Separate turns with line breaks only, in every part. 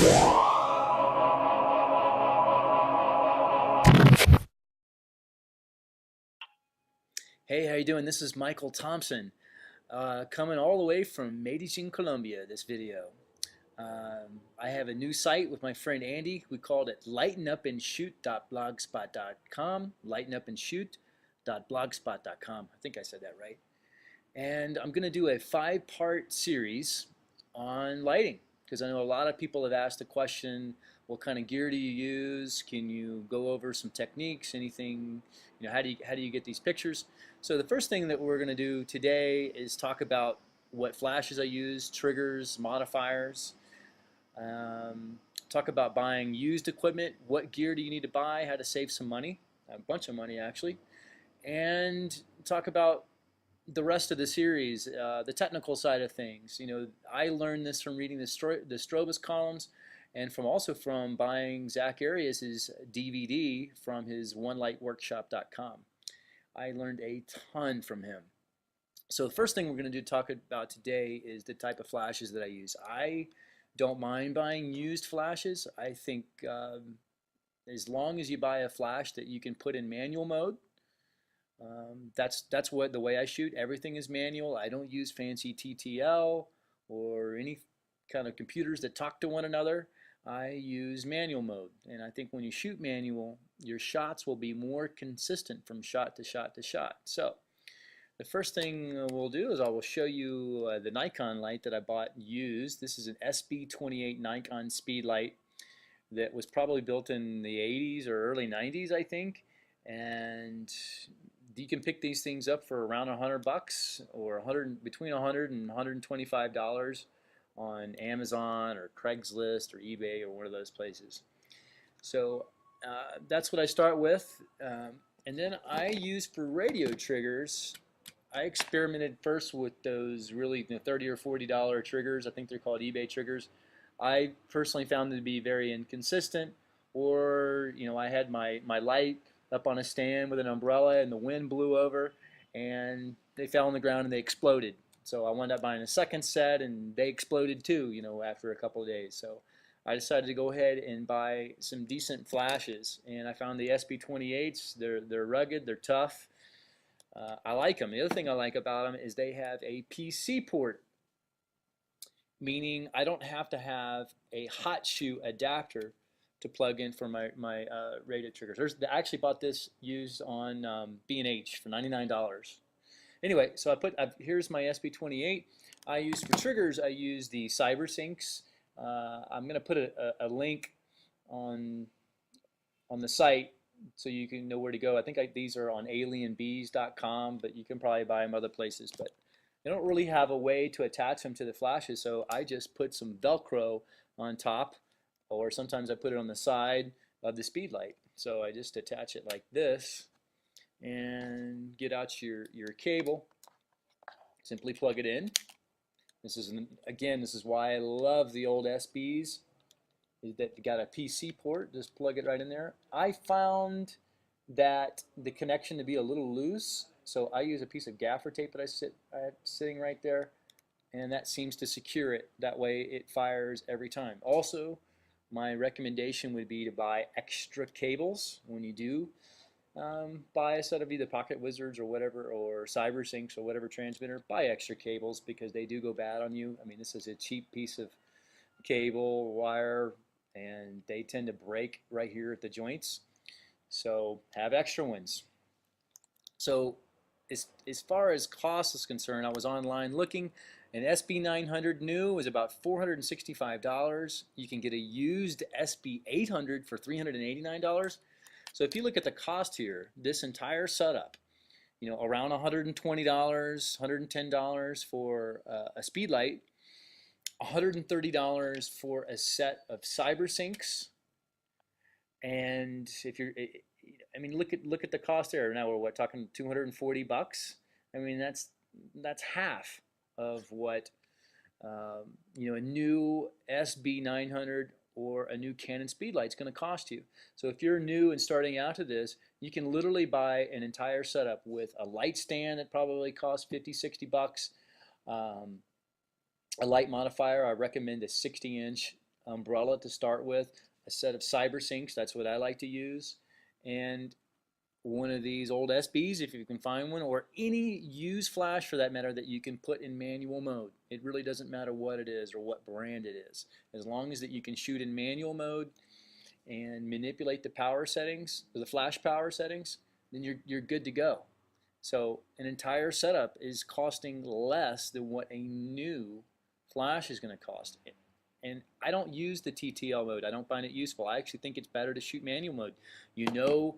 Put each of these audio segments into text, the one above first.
Hey, how you doing? This is Michael Thompson, coming all the way from Medellin, Colombia, this video. I have a new site with my friend Andy. We called it lightenupandshoot.blogspot.com, lightenupandshoot.blogspot.com. I think I said that right. And I'm going to do a 5-part series on lighting because I know a lot of people have asked the question, what kind of gear do you use? Can you go over some techniques? Anything, how do you get these pictures? So the first thing that we're going to do today is talk about what flashes I use, triggers, modifiers. Talk about buying used equipment. What gear do you need to buy? How to save some money, a bunch of money actually, and talk about the rest of the series, the technical side of things. I learned this from reading the Strobus columns, and also from buying Zach Arias's DVD from his OneLightWorkshop.com. I learned a ton from him. So the first thing we're going to talk about today is the type of flashes that I use. I don't mind buying used flashes. I think as long as you buy a flash that you can put in manual mode, that's the way I shoot. Everything is manual. I don't use fancy TTL or any kind of computers that talk to one another. I use manual mode, and I think when you shoot manual, your shots will be more consistent from shot to shot to shot. So the first thing we'll do is I will show you the Nikon light that I bought used. This is an SB28 Nikon Speedlight that was probably built in the 80s or early 90s, I think, and you can pick these things up for around $100 or between $100 and $125 on Amazon or Craigslist or eBay or one of those places. So that's what I start with, and then I use for radio triggers. I experimented first with those really $30 or $40 triggers. I think they're called eBay triggers. I personally found them to be very inconsistent, or I had my light up on a stand with an umbrella and the wind blew over and they fell on the ground and they exploded. So I wound up buying a second set and they exploded too, after a couple of days. So I decided to go ahead and buy some decent flashes, and I found the SB28s. They're rugged, they're tough. I like them. The other thing I like about them is they have a PC port, meaning I don't have to have a hot shoe adapter to plug in for my radio triggers. I actually bought this used on B&H for $99. Anyway, so here's my SB28. I use for triggers, I use the CyberSyncs. I'm going to put a link on the site so you can know where to go. I think these are on alienbees.com, but you can probably buy them other places. But they don't really have a way to attach them to the flashes, so I just put some Velcro on top, or sometimes I put it on the side of the Speedlight. So I just attach it like this and get out your cable. Simply plug it in. This is why I love the old SBs, is that you got a PC port. Just plug it right in there. I found that the connection to be a little loose, so I use a piece of gaffer tape that I have sitting right there, and that seems to secure it. That way it fires every time. Also, my recommendation would be to buy extra cables when you do buy a set of either Pocket Wizards or whatever, or CyberSyncs or whatever transmitter. Buy extra cables because they do go bad on you. I mean, this is a cheap piece of cable wire, and they tend to break right here at the joints. So have extra ones. So as far as cost is concerned, I was online looking. An SB900 new is about $465. You can get a used SB800 for $389. So if you look at the cost here, this entire setup, around $120, $110 for a Speedlight, $130 for a set of CyberSyncs, and I mean, look at the cost there. Now we're talking $240. I mean, that's half of what a new SB900 or a new Canon Speedlight is going to cost you. So if you're new and starting out to this, you can literally buy an entire setup with a light stand that probably costs $50-60. A light modifier, I recommend a 60-inch umbrella to start with, a set of cyber sinks, that's what I like to use, and one of these old SBs if you can find one, or any used flash for that matter that you can put in manual mode. It really doesn't matter what it is or what brand it is. As long as that you can shoot in manual mode and manipulate the power settings, or the flash power settings, then you're good to go. So an entire setup is costing less than what a new flash is going to cost. And I don't use the TTL mode. I don't find it useful. I actually think it's better to shoot manual mode. You know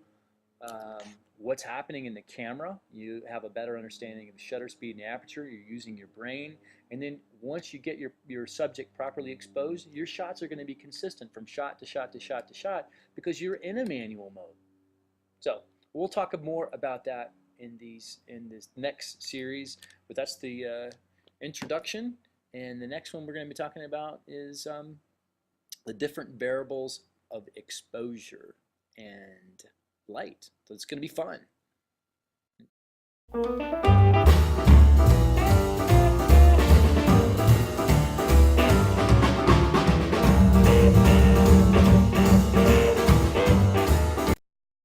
what's happening in the camera. You have a better understanding of the shutter speed and the aperture. You're using your brain. And then once you get your subject properly exposed, your shots are going to be consistent from shot to shot to shot to shot because you're in a manual mode. So we'll talk more about that in this next series, but that's the introduction. And the next one we're going to be talking about is the different variables of exposure and light. So it's going to be fun.